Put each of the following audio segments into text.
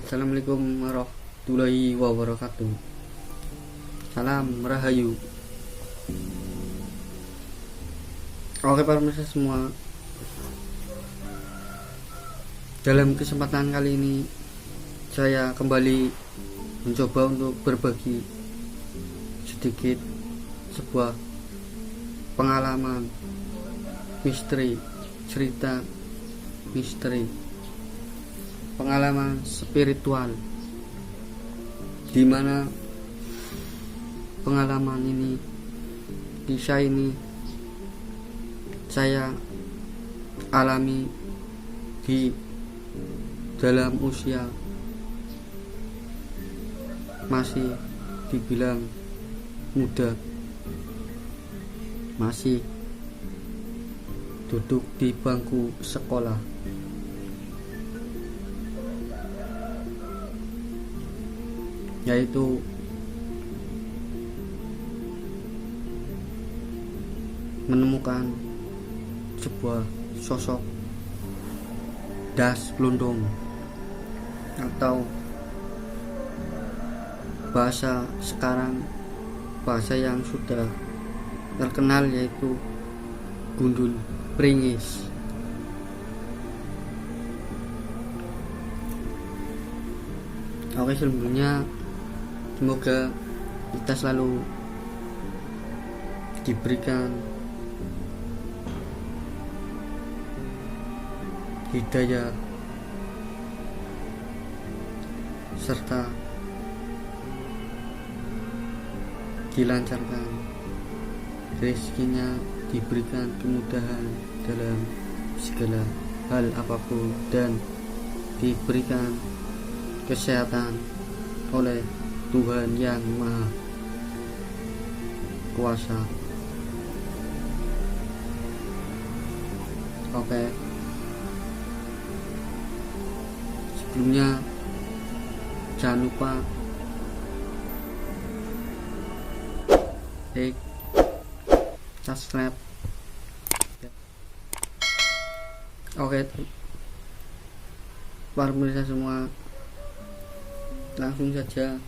Assalamualaikum warahmatullahi wabarakatuh. Salam Rahayu. Oke para pemirsa semua, dalam kesempatan kali ini saya kembali mencoba untuk berbagi sedikit sebuah pengalaman misteri, cerita misteri, pengalaman spiritual, di mana pengalaman ini, kisah ini saya alami di dalam usia masih dibilang muda, masih duduk di bangku sekolah. Yaitu menemukan sebuah sosok das glondong, atau bahasa sekarang, bahasa yang sudah terkenal, yaitu gundul pringis. Oke, sebelumnya semoga kita selalu diberikan hidayah serta dilancarkan rezekinya, diberikan kemudahan dalam segala hal apapun, dan diberikan kesehatan oleh Tuhan yang Maha Kuasa. Oke, sebelumnya jangan lupa like, subscribe. Oke, para pemirsa semua, langsung saja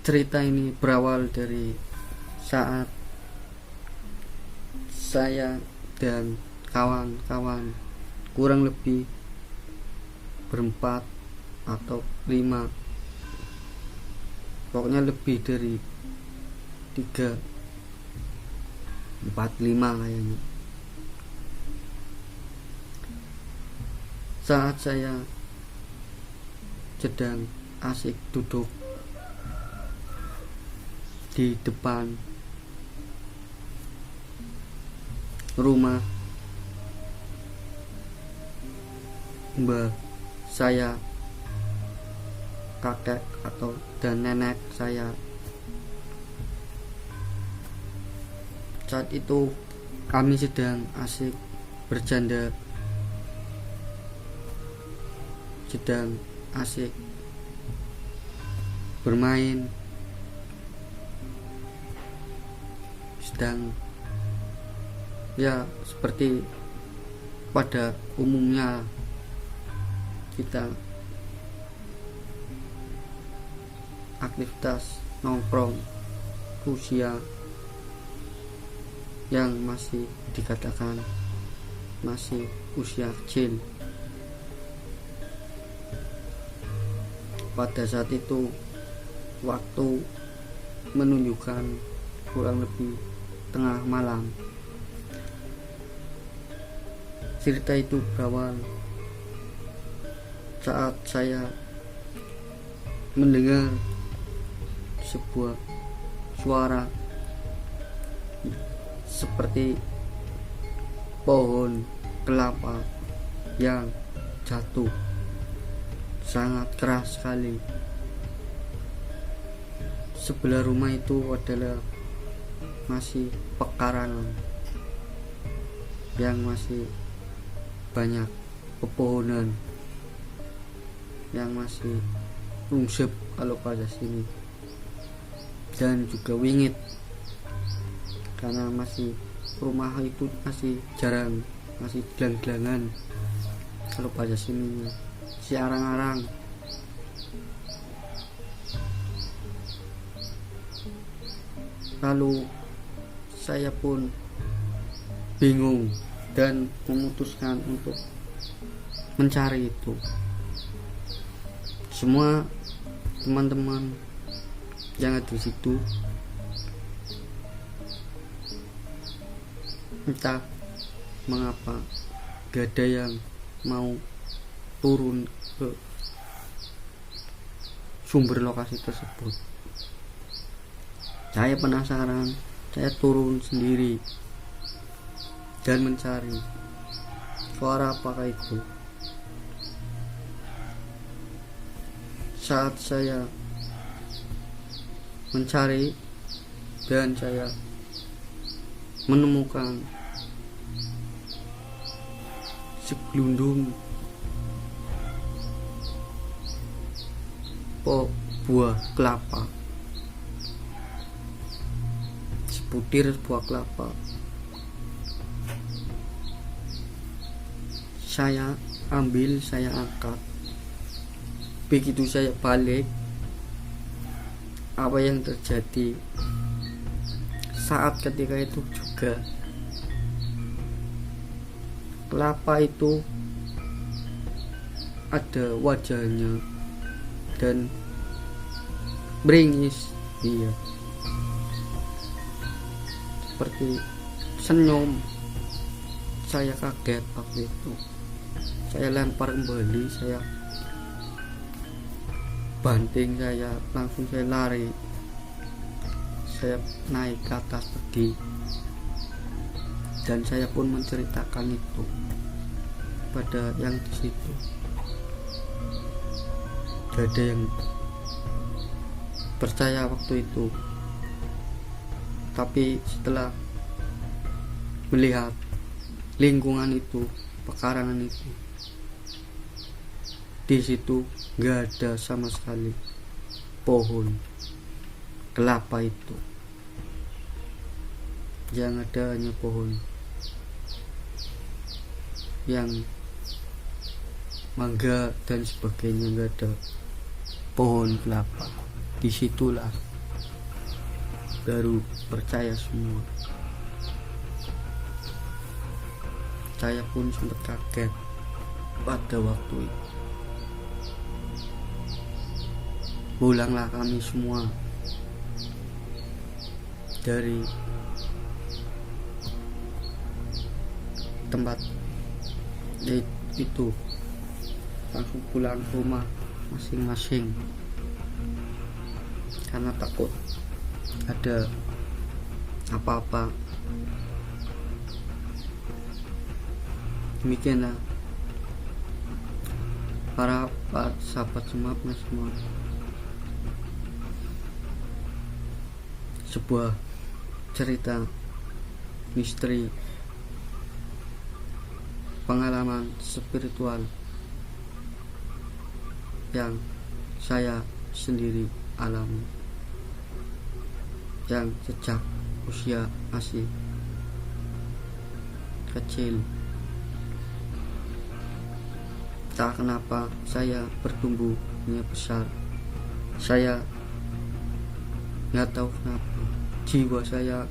cerita ini berawal dari saat saya dan kawan-kawan kurang lebih berempat atau 5, pokoknya lebih dari 3, 4, 5 kayaknya. Saat saya sedang asik duduk di depan rumah mbah saya, kakek atau dan nenek saya. Saat itu kami sedang asik bercanda, sedang asik bermain, sedang ya seperti pada umumnya kita aktivitas nongkrong usia yang masih dikatakan masih usia kecil. Pada saat itu waktu menunjukkan kurang lebih tengah malam. Cerita itu berawal saat saya mendengar sebuah suara seperti pohon kelapa yang jatuh sangat keras sekali. Sebelah rumah itu adalah masih pekarangan yang masih banyak pepohonan yang masih rungsep kalau pada sini, dan juga wingit, karena masih rumah itu masih jarang masih gelang-gelangan kalau pada sininya, si arang-arang. Lalu saya pun bingung dan memutuskan untuk mencari itu. Semua teman-teman yang ada di situ entah mengapa gak ada yang mau turun ke sumber lokasi tersebut. Saya penasaran, saya turun sendiri dan mencari suara apakah itu. Saat saya mencari dan saya menemukan segelundung buah kelapa, sebutir buah kelapa. Saya ambil, saya angkat. Begitu saya balik, apa yang terjadi saat ketika itu juga, kelapa itu ada wajahnya dan beringis, dia seperti senyum. Saya kaget waktu itu, saya lempar kembali, saya banting, saya langsung saya lari, saya naik ke atas pergi, dan saya pun menceritakan itu pada yang di situ. Gak ada yang percaya waktu itu, tapi setelah melihat lingkungan itu, pekarangan itu, di situ gak ada sama sekali pohon kelapa itu. Yang ada hanya pohon yang mangga dan sebagainya, gak ada pohon kelapa. Disitulah baru percaya semua. Saya pun sempat kaget pada waktu itu. Pulanglah kami semua dari tempat itu, langsung pulang ke rumah masing-masing karena takut ada apa-apa. Demikianlah para sahabat semapnya semua, sebuah cerita misteri, pengalaman spiritual yang saya sendiri alami, yang sejak usia masih kecil. Tak kenapa saya bertumbuhnya besar, saya nggak tahu kenapa jiwa saya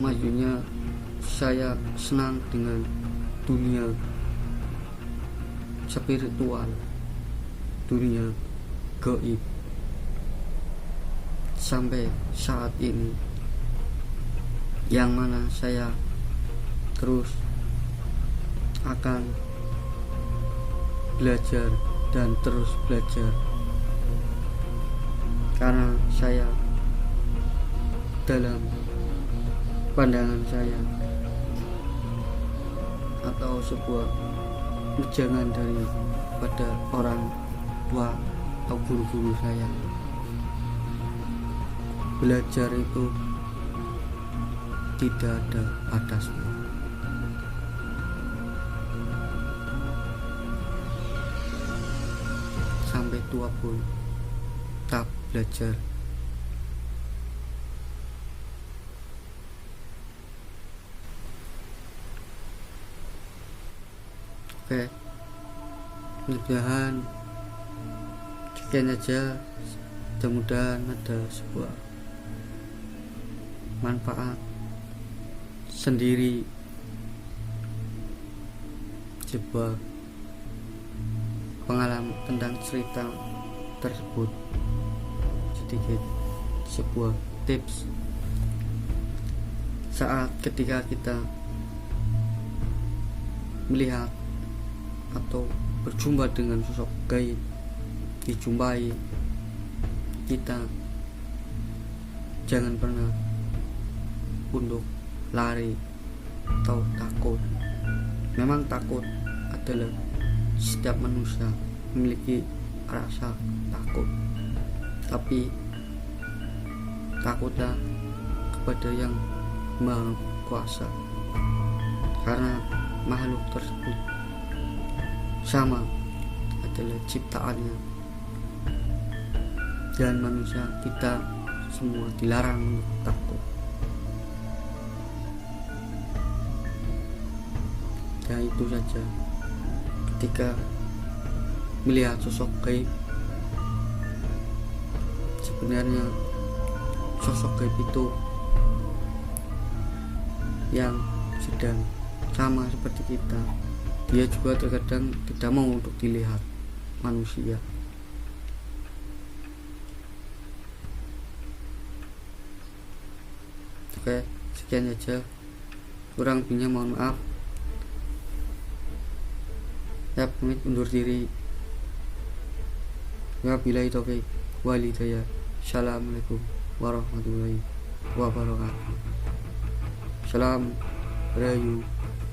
majunya, saya senang dengan dunia spiritual, dunia gaib. Sampai saat ini, yang mana saya terus akan belajar dan terus belajar, karena saya, dalam pandangan saya atau sebuah ujangan dari pada orang tua atau guru-guru saya, belajar itu tidak ada batasnya. Sampai tua pun tetap belajar. Oke, mudah-mudahan sekian aja. Mudah-mudahan ada sebuah manfaat sendiri, sebuah pengalaman tentang cerita tersebut, sedikit sebuah tips saat ketika kita melihat atau berjumpa dengan sosok gaib, dijumpai, kita jangan pernah untuk lari atau takut. Memang takut adalah setiap manusia memiliki rasa takut, tapi takutlah kepada yang Maha Kuasa, karena makhluk tersebut sama adalah ciptaannya, dan manusia kita semua dilarang untuk takut. Ya itu saja, ketika melihat sosok gaib, sebenarnya sosok gaib itu yang sedang sama seperti kita. Dia juga terkadang tidak mau untuk dilihat manusia. Oke, sekian aja, kurang lebihnya mohon maaf. Ya, pamit undur diri. Wabillahi taufiq wal hidayah. Assalamualaikum warahmatullahi wabarakatuh. Salam Rahayu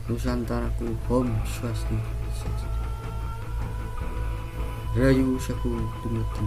Nusantaraku, Om Swastiastu, Rahayu Saku Dumadi.